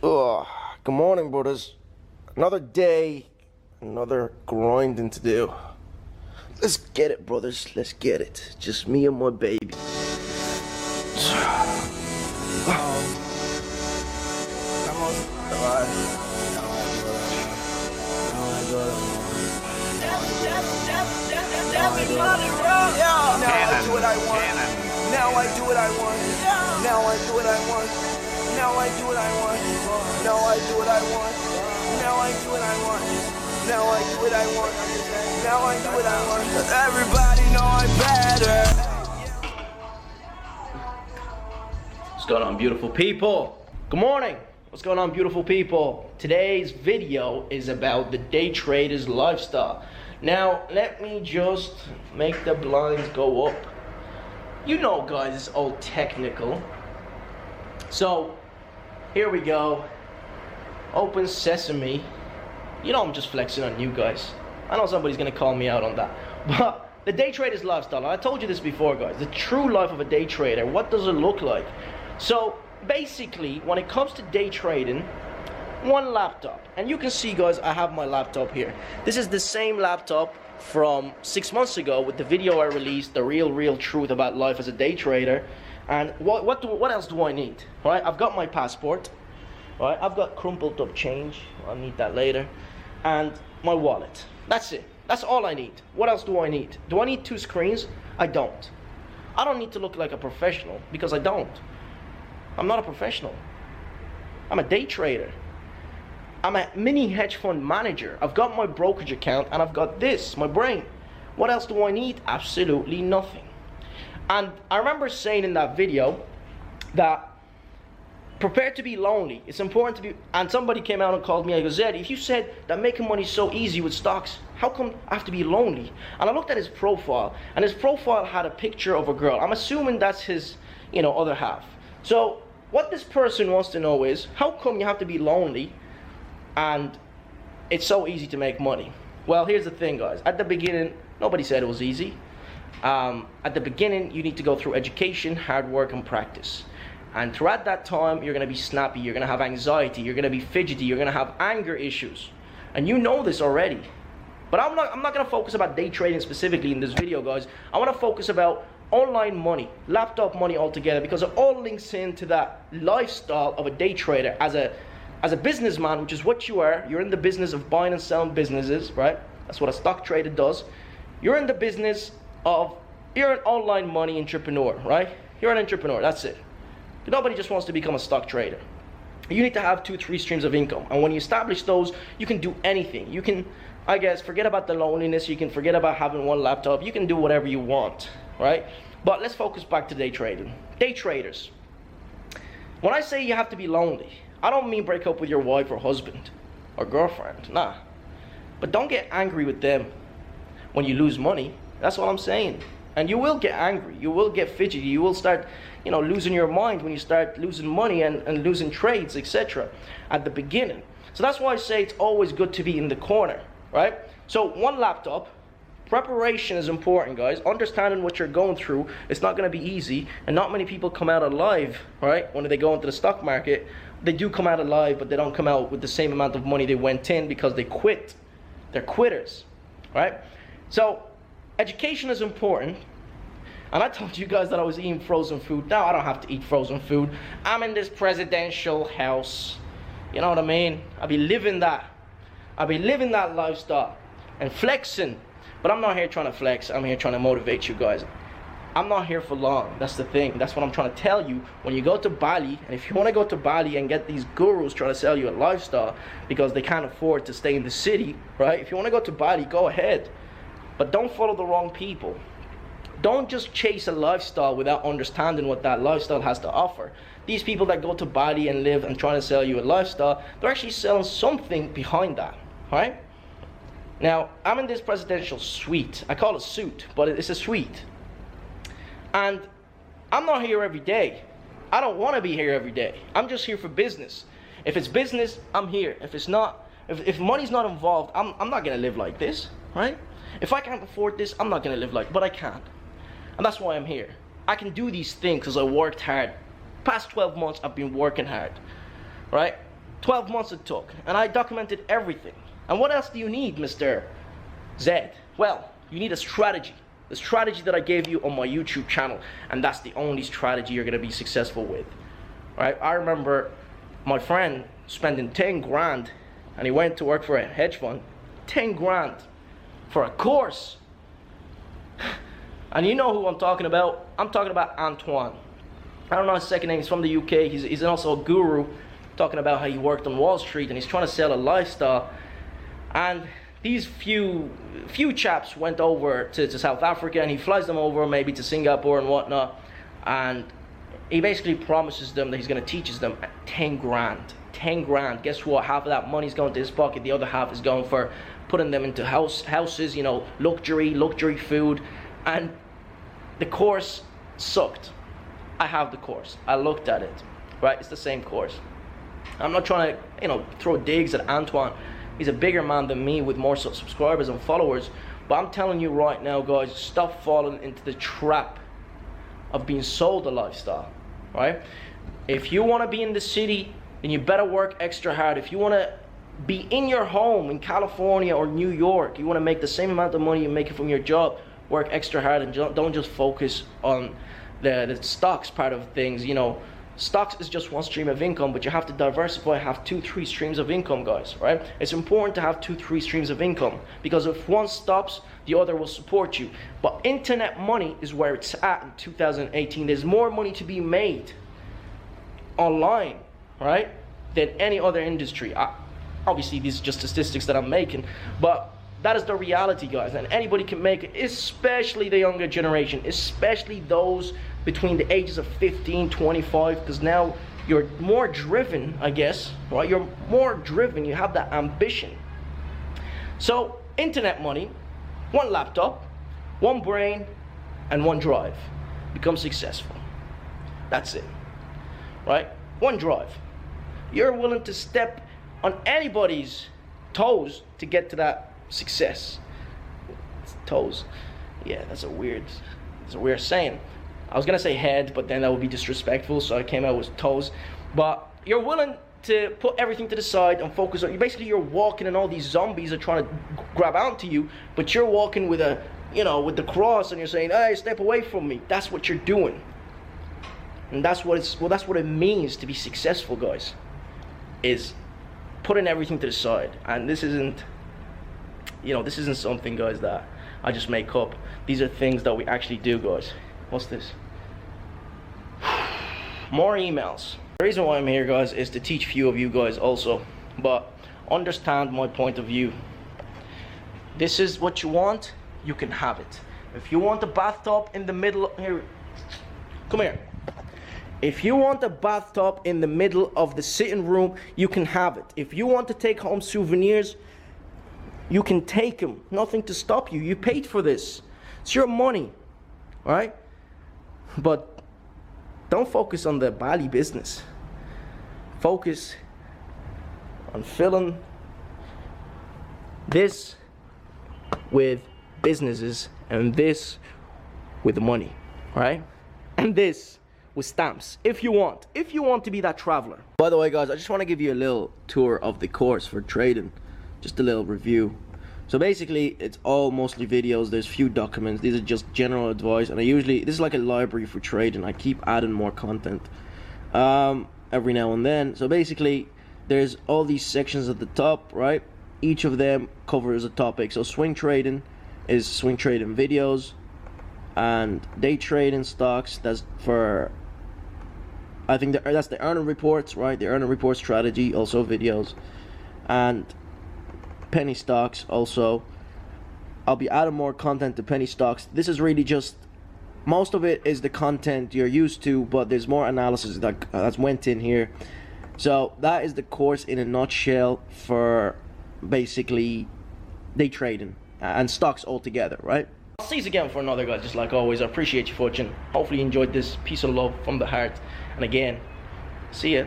Ugh, good morning, brothers. Another day, another grinding to do. Let's get it, brothers. Let's get it. Just me and my baby. Now I do what I want. Now I do what I want. Now I do what I want. Now I do what I want. Now I do what I want. Now I do what I want. Now I do what I want. Everybody know I'm better. What's going on, beautiful people? Good morning. What's going on, beautiful people? Today's video is about the day trader's lifestyle. Now, let me just make the blinds go up. You know, guys, it's all technical. So, here we go. Open sesame. You know I'm just flexing on you guys. I know somebody's gonna call me out on that. But the day trader's lifestyle, I told you this before, guys. The true life of a day trader, what does it look like? So, basically, when it comes to day trading, one laptop. And you can see, guys, I have my laptop here. This is the same laptop from 6 months ago with the video I released, the real truth about life as a day trader. And what else do I need? Right? I've got my passport. Right? I've got crumpled up change. I'll need that later. And my wallet. That's it. That's all I need. What else do I need? Do I need two screens? I don't. I don't need to look like a professional because I don't. I'm not a professional. I'm a day trader. I'm a mini hedge fund manager. I've got my brokerage account and I've got this, my brain. What else do I need? Absolutely nothing. And I remember saying in that video that prepare to be lonely. It's important to be, and somebody came out and called me and goes, Zed, if you said that making money is so easy with stocks, how come I have to be lonely? And I looked at his profile, and his profile had a picture of a girl. I'm assuming that's his, other half. So what this person wants to know is, how come you have to be lonely and it's so easy to make money? Well, here's the thing, guys. At the beginning, nobody said it was easy. At the beginning, you need to go through education, hard work, and practice. And throughout that time, you're going to be snappy, you're going to have anxiety, you're going to be fidgety, you're going to have anger issues. And you know this already. But I'm not going to focus about day trading specifically in this video, guys. I want to focus about online money, laptop money altogether, because it all links into that lifestyle of a day trader as a businessman, which is what you are. You're in the business of buying and selling businesses, right? That's what a stock trader does. You're in the business of, you're an online money entrepreneur, right? You're an entrepreneur, that's it. Nobody just wants to become a stock trader. You need to have 2-3 streams of income. And when you establish those, you can do anything. You can, I guess, forget about the loneliness. You can forget about having one laptop. You can do whatever you want, right? But let's focus back to day trading. Day traders. When I say you have to be lonely, I don't mean break up with your wife or husband or girlfriend, nah. But don't get angry with them when you lose money. That's what I'm saying. And you will get angry, you will get fidgety, you will start, losing your mind when you start losing money and losing trades, etc. at the beginning. So that's why I say it's always good to be in the corner, right? So one laptop, preparation is important, guys. Understanding what you're going through, it's not going to be easy, and not many people come out alive, right? When they go into the stock market, they do come out alive, but they don't come out with the same amount of money they went in because they quit. They're quitters, right? So education is important. And I told you guys that I was eating frozen food. Now I don't have to eat frozen food. I'm in this presidential house. You know what I mean? I'll be living that. I'll be living that lifestyle and flexing. But I'm not here trying to flex. I'm here trying to motivate you guys. I'm not here for long. That's the thing. That's what I'm trying to tell you. When you go to Bali, and if you want to go to Bali and get these gurus trying to sell you a lifestyle because they can't afford to stay in the city, right? If you want to go to Bali, go ahead. But don't follow the wrong people. Don't just chase a lifestyle without understanding what that lifestyle has to offer. These people that go to Bali and live and trying to sell you a lifestyle, they're actually selling something behind that, right? Now, I'm in this presidential suite. I call it suit, but it's a suite. And I'm not here every day. I don't want to be here every day. I'm just here for business. If it's business, I'm here. If it's not, if money's not involved, I'm not going to live like this, right? If I can't afford this, I'm not going to live like, but I can't. And that's why I'm here. I can do these things because I worked hard. Past 12 months, I've been working hard, right? 12 months it took, and I documented everything. And what else do you need, Mr. Z? Well, you need a strategy. The strategy that I gave you on my YouTube channel, and that's the only strategy you're gonna be successful with. Right? I remember my friend spending 10 grand, and he went to work for a hedge fund. 10 grand for a course. And you know who I'm talking about. I'm talking about Antoine. I don't know his second name. He's from the UK. He's also a guru, talking about how he worked on Wall Street and he's trying to sell a lifestyle. And these few chaps went over to South Africa, and he flies them over maybe to Singapore and whatnot, and he basically promises them that he's going to teach them 10 grand. 10 grand. Guess what? Half of that money is going to his pocket. The other half is going for putting them into houses, you know, luxury food. And the course sucked. I have the course. I looked at it. Right? It's the same course. I'm not trying to, you know, throw digs at Antoine. He's a bigger man than me with more subscribers and followers. But I'm telling you right now, guys, stop falling into the trap of being sold a lifestyle. Right? If you want to be in the city, then you better work extra hard. If you want to be in your home in California or New York, you want to make the same amount of money you make it from your job, work extra hard, and don't just focus on the stocks part of things. You know, stocks is just one stream of income, but you have to diversify, have 2-3 streams of income, guys, right? It's important to have 2-3 streams of income, because if one stops, the other will support you. But internet money is where it's at in 2018. There's more money to be made online, right, than any other industry. Obviously, these are just statistics that I'm making, but that is the reality, guys, and anybody can make it, especially the younger generation, especially those between the ages of 15, 25, because now you're more driven, I guess, right? You're more driven, you have that ambition. So, internet money, one laptop, one brain, and one drive. Become successful. That's it, right? One drive. You're willing to step on anybody's toes to get to that success. Toes. Yeah, that's a weird saying. I was gonna say head, but then that would be disrespectful, so I came out with toes. But you're willing to put everything to the side and focus on, basically you're walking and all these zombies are trying to grab onto you, but you're walking with a, you know, with the cross, and you're saying, hey, step away from me. That's what you're doing. And that's what it means to be successful, guys, is putting everything to the side. And this isn't, you know, this isn't something, guys, that I just make up. These are things that we actually do, guys. What's this? More emails. The reason why I'm here, guys, is to teach a few of you guys also, but understand my point of view. This is what you want, you can have it. If you want a bathtub in the middle, here, come here. If you want a bathtub in the middle of the sitting room, you can have it. If you want to take home souvenirs, you can take them. Nothing to stop you. You paid for this. It's your money, all right? But don't focus on the Bali business. Focus on filling this with businesses, and this with money, all right? And this with stamps, if you want to be that traveler. By the way, guys, I just want to give you a little tour of the course for trading, just a little review. So basically, it's all mostly videos. There's few documents. These are just general advice, and this is like a library for trading. I keep adding more content every now and then. So basically, there's all these sections at the top, right? Each of them covers a topic. So swing trading is swing trading videos, and day trading stocks, that's for, I think that's the earning reports, right? The earning report strategy, also videos. And penny stocks also. I'll be adding more content to penny stocks. This is really just, most of it is the content you're used to, but there's more analysis that's went in here. So that is the course in a nutshell for basically day trading and stocks altogether, right? I'll see you again for another, guys. Just like always, I appreciate you watching. Hopefully you enjoyed this. Peace and love from the heart. And again, see ya.